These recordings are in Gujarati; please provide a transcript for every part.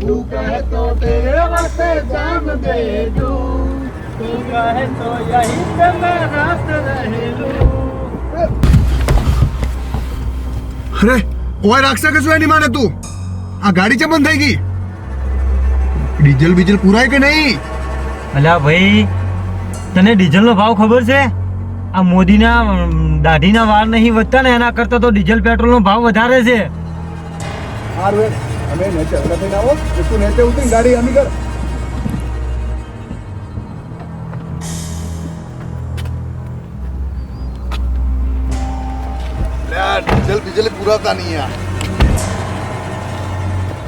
तू कहे तो तेरे वास्ते जान दे दूं, तू कहे तो यहीं पे मैं रात रह लूं. અરે ઓય રાખશે કે શું એની માને તું? આ ગાડી ચા બંધ થઈ ગઈ? ડીઝલ બીજલ પુરાય કે નહીં? અલ્યા ભાઈ, તને ડીઝલનો ભાવ ખબર છે? આ મોદીના દાઢીના વાળ નહીં વધતા ને એના કરતા તો ડીઝલ પેટ્રોલનો ભાવ વધારે છે. હારું અમે નેચે હડા થઈને આવો, તું નેચે ઉતરી ગાડી અમી કર. ડીઝલ બીજલ પુરાતા નહીં યાર.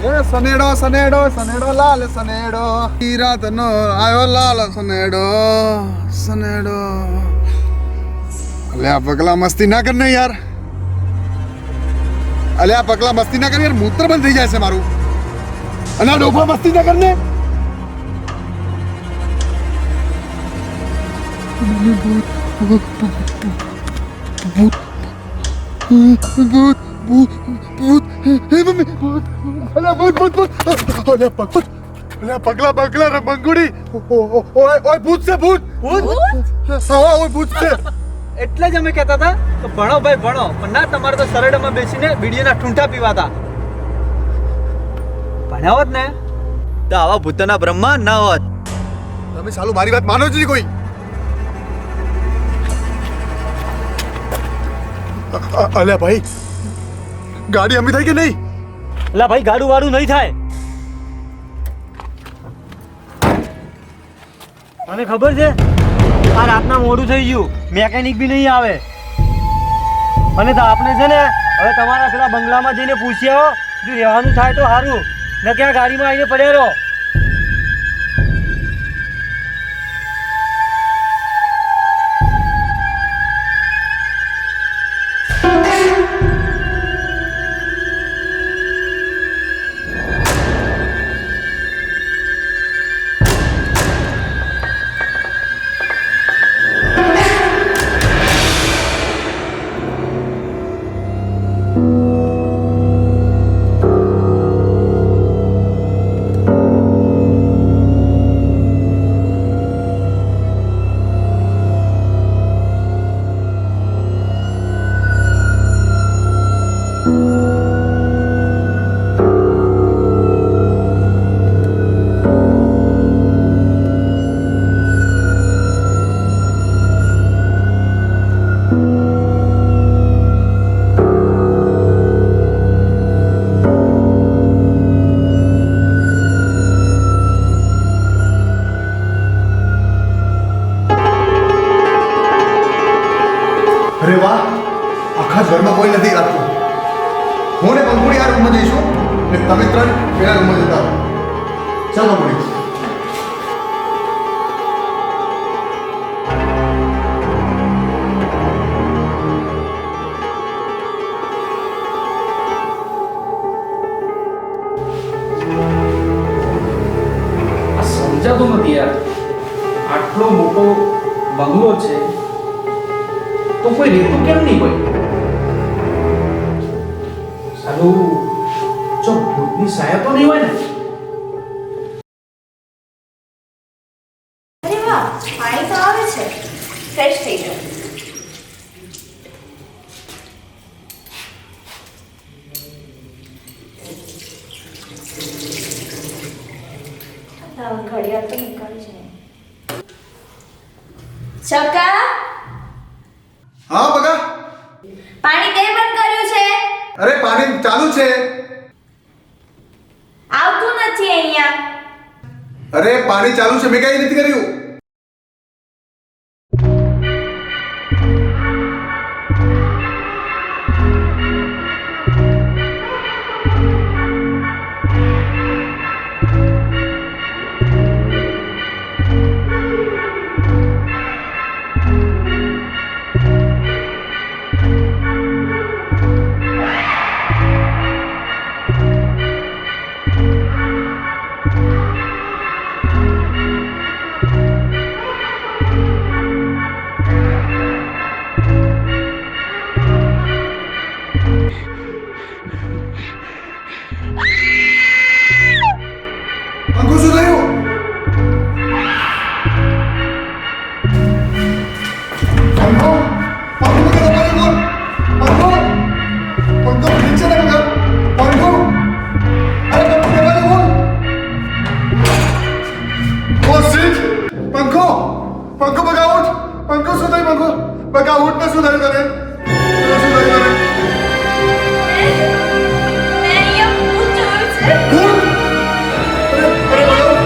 એ સનેડો સનેડો સનેડો લાલ સનેડો, ઈ રાતનો આયો લાલ સનેડો સનેડો. અલ્યા પગલા મસ્તી ના કર ને યાર. અલ્યા પગલા મસ્તી ના કર યાર, મૂત્ર બંધ થઈ જાય છે મારું. અને આ ડોફા મસ્તી ના કર ને. ભૂત ભૂત ભૂત હે મમ્મી ભૂત. અલ્યા ભૂત ભૂત ભૂત. અલ્યા પગ અલ્યા પગલા પગલા રે બંગુડી. ઓય ઓય ભૂત છે ભૂત. ભૂત? હા ઓય ભૂત છે. એટલે જ અમે કહેતા હતા કે ભણો ભાઈ ભણો, પણ ના, તમારે તો સરડમાં બેસીને બીડીના ઠૂંઠા પીવાતા. ભણ્યા હોત ને તો આવા ભૂતના બ્રહ્મા ના હોત. તમે સાલું મારી વાત માનો જ નહીં કોઈ. અલ્યા ભાઈ, ગાડી અમી થઈ કે નહીં? એટલે ભાઈ ગાડું વાળું નહીં થાય. મને ખબર છે આ રાતના મોડું થઈ ગયું, મેકેનિક બી નહીં આવે. અને તો આપણે છે ને હવે તમારા પેલા બંગલામાં જઈને પૂછી આવો, જો રહેવાનું થાય તો સારું, ને ક્યાં ગાડીમાં આવીને પડ્યા રહો. અરે વાહ, આખા ઘરમાં કોઈ નથી રાખતું. હું ને બંગુડી આ રૂમમાં જઈશું ને તમે ત્રણ પેલા રૂમમાં જતા રહો. ચાલો બંગુડી. સમજાતું નથી યાર, આટલો મોટો બંગલો છે તો કોઈ રહેતું કેમ નહીં હોય? સાલું જો ભૂતની સાયા તો નહીં હોય ને? અરે વાહ, પાણી તો આવે છે. ફ્રેશ થઈ જાઓ. ઘડિયાળ તો નીકળી છે. ચકા, હા બગા. પાણી તે બંધ કર્યું છે? અરે પાણી ચાલુ છે. આવતું નથી અહીંયા. અરે પાણી ચાલુ છે, મેં કઈ નથી કર્યું. पंखो नीचे लगा पंखो अरे पंखो दरवाजा खोल ओ शिट पंखो पंखो बगा उठ पंखो सुधाई पंखो बगा उठ ना सुधाई करे सुधाई करे मैं ये भूत जोर से भूत अरे अरे बगा उठ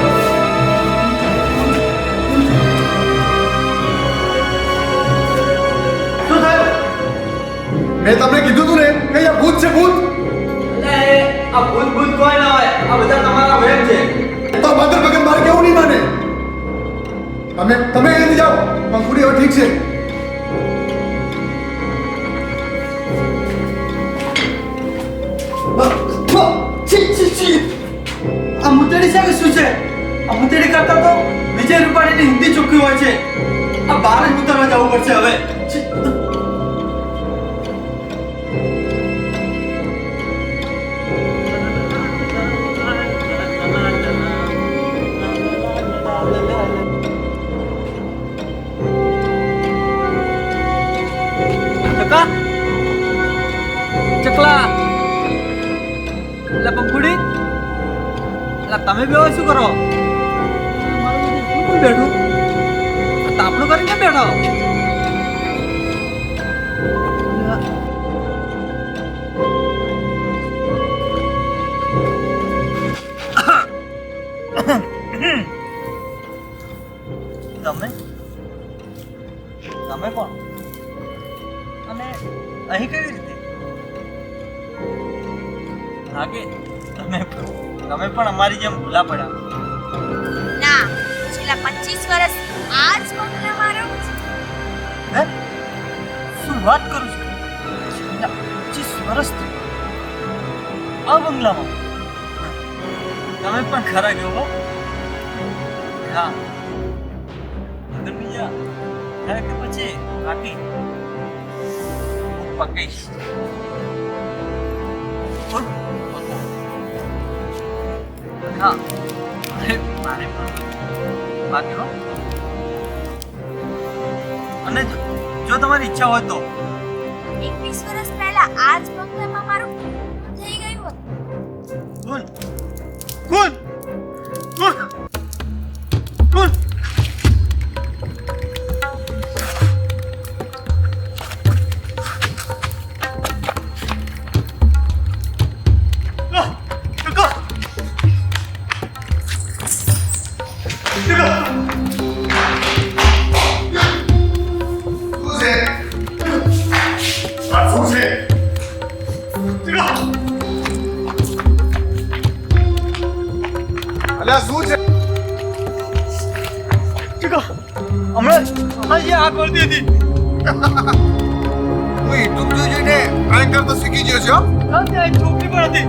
सुधाई मैं તમને કીધું તું ને કે આ ભૂત છે ભૂત એટલે આ ભૂત ભૂત કોઈ ના હોય આ બધા તમારા વહેમ છે તો માત્ર ભગત મારે કેવું નહીં માને તમે અહીંયાથી જાઓ પંખુડી હવે ઠીક છે આ મુતેડી છે કે શું છે આ મુતેડી કરતા તો વિજય રૂપાણીની હિન્દી ચોખ્ખી હોય છે આ બહાર જ ઉતરવા જવું પડશે હવે ચકા ચકલા એટલે પંખુડી એટલે તમે બે શું કરો બેઠું તાપણું કરીને બેઠો તમે તમે કોણ અને અહીં કેવી રીતે લાગે તમે પણ અમારી જેમ ભૂલા પડ્યા ના છેલ્લા 25 વર્ષ આ જ બંગલામાં રહું છું હે શું વાત કરું છું છેલ્લા 25 વર્ષથી આ બંગલામાં તમે પણ ખરા ગયો હો હા અંદર બીજા ખરા કે પછી કાકી પકઈશ હા મારે પણ બાકી હો અને જો તમારી ઈચ્છા હોય તો 21 વર્ષ પહેલા આ જ બંગલામાં મારું થઈ ગયું હતું કોણ હમણાં જે આગ વળતી હતી શીખી ગયો છો ત્યાં છોકરી પણ હતી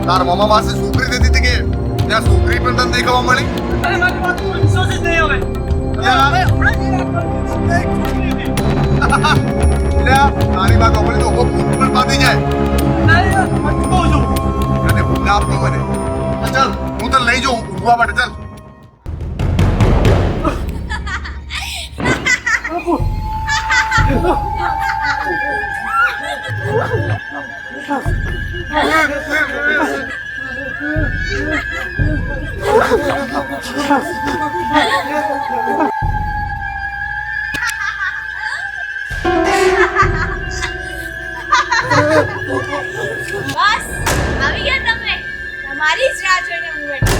તાર મામા પાસે છોકરી દેતી હતી કે ત્યાં છોકરી પણ તને દેખાવા મળી અરે મારી વાત પર વિશ્વાસ જ નહીં આવે હમણાં જે આગ વળતી હતી ત્યાં એક છોકરી હતી તારી વાત સાંભળી તો ભૂત પણ બાંધી જાય નારી વાત કહું છું અને ભૂલ આપતો મને ચાલ હું તને લઈ જાઉં ઊંઘવા માટે ચાલ બસ આવી ગયા તમે તમારી જ રાહ જોઈને હું બેઠી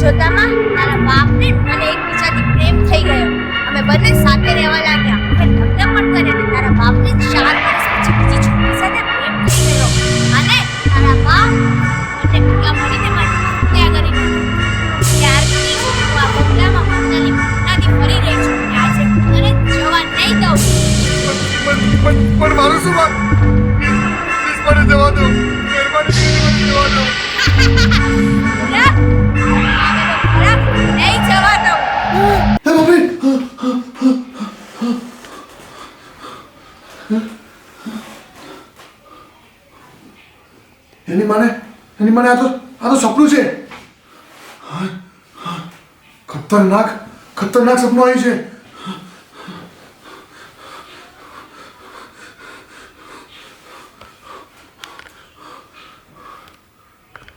જોતામાં તારા બાપને મને એકબીજાથી પ્રેમ થઈ ગયો. અમે બંને સાથે રહેવા લાગ્યા. અમે લગ્ન પણ કર્યા અને તારા બાપને 4 વર્ષ પછી બીજી છોકરી સાથે પ્રેમ થઈ ગયો અને તારા બાપ મને ભેગા મળીને મારી હત્યા કરી નાખી. ત્યારથી હું આ બંગલામાં પોતાની ઘટનાથી ફરી રહી છું અને આજે હું તને જવા નહીં દઉં. પણ મારું શું વાત? પ્લીઝ મને જવા દો. મહેરબાની કરીને મને જવા દો. લા, ખરાબ નહીં જવા દઉં. હે મમ્મી. એની માને આ તો સપનું છે. ખતરનાક સપનું આવ્યું છે.